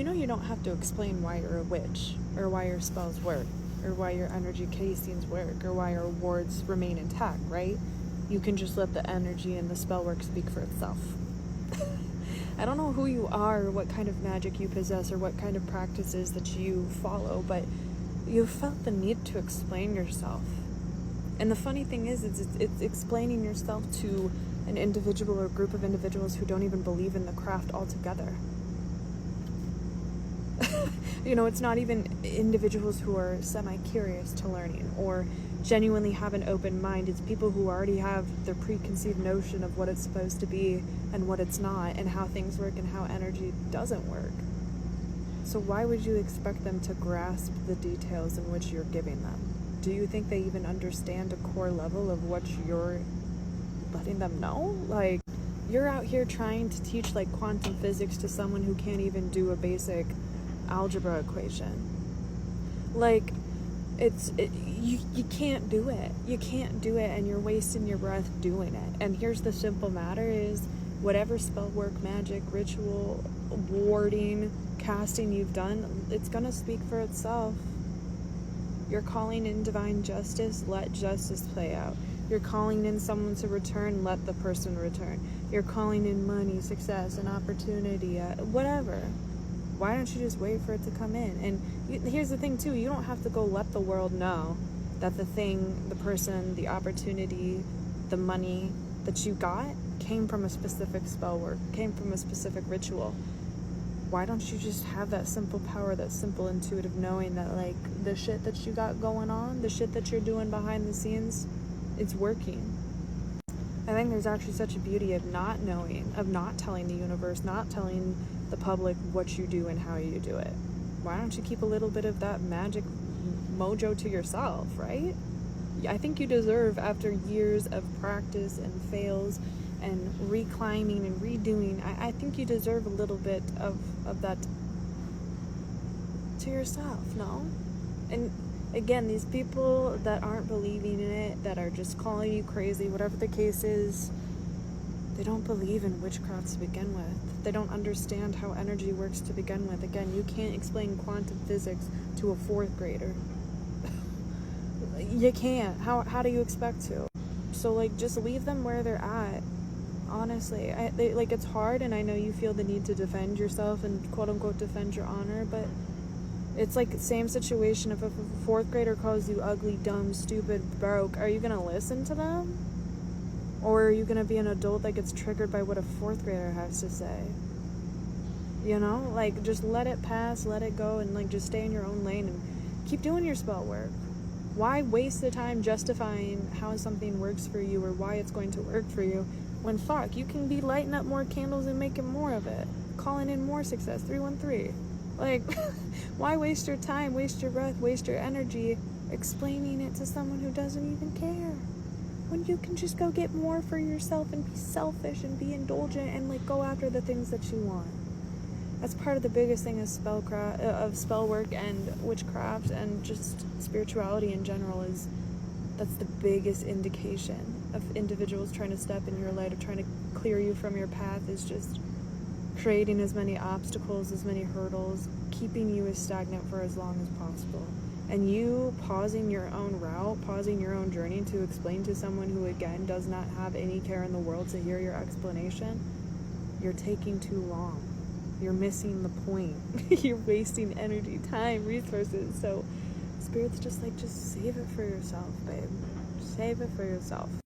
You know you don't have to explain why you're a witch, or why your spells work, or why your energy casings work, or why your wards remain intact, right? You can just let the energy and the spell work speak for itself. I don't know who you are, or what kind of magic you possess, or what kind of practices that you follow, but you felt the need to explain yourself. And the funny thing is, it's explaining yourself to an individual or group of individuals who don't even believe in the craft altogether. You know, it's not even individuals who are semi-curious to learning or genuinely have an open mind. It's people who already have their preconceived notion of what it's supposed to be and what it's not, and how things work and how energy doesn't work. So why would you expect them to grasp the details in which you're giving them? Do you think they even understand a core level of what you're letting them know? Like, you're out here trying to teach like quantum physics to someone who can't even do a basic algebra equation. Like, you can't do it. You can't do it, and you're wasting your breath doing it. And here's the simple matter is, whatever spell work, magic, ritual, warding, casting you've done, it's gonna speak for itself. You're calling in divine justice, let justice play out. You're calling in someone to return, let the person return. You're calling in money, success, and opportunity, whatever. Why don't you just wait for it to come in? And here's the thing too, you don't have to go let the world know that the thing, the person, the opportunity, the money that you got came from a specific spell work, came from a specific ritual. Why don't you just have that simple power, that simple intuitive knowing that like the shit that you got going on, the shit that you're doing behind the scenes, it's working. I think there's actually such a beauty of not knowing, of not telling the universe, not telling the public what you do and how you do it. Why don't you keep a little bit of that magic mojo to yourself, right? I think you deserve, after years of practice and fails and reclimbing and redoing, I think you deserve a little bit of that to yourself, no? And again, these people that aren't believing in it, that are just calling you crazy, whatever the case is, they don't believe in witchcraft to begin with. They don't understand how energy works to begin with. Again, you can't explain quantum physics to a 4th grader. You can't. How do you expect to? So like, just leave them where they're at. Honestly, it's hard, and I know you feel the need to defend yourself and quote unquote defend your honor, but it's like the same situation. If a 4th grader calls you ugly, dumb, stupid, broke, are you gonna listen to them? Or are you gonna be an adult that gets triggered by what a 4th grader has to say? You know, like, just let it pass, let it go, and like just stay in your own lane and keep doing your spell work. Why waste the time justifying how something works for you or why it's going to work for you when fuck, you can be lighting up more candles and making more of it, calling in more success, 313. Like, why waste your time, waste your breath, waste your energy explaining it to someone who doesn't even care, when you can just go get more for yourself and be selfish and be indulgent and like go after the things that you want? That's part of the biggest thing of spell work and witchcraft and just spirituality in general, is that's the biggest indication of individuals trying to step in your light, or trying to clear you from your path, is just creating as many obstacles, as many hurdles, keeping you as stagnant for as long as possible. And you pausing your own route, pausing your own journey to explain to someone who, again, does not have any care in the world to hear your explanation, you're taking too long. You're missing the point. You're wasting energy, time, resources. So Spirit's just like, just save it for yourself, babe. Save it for yourself.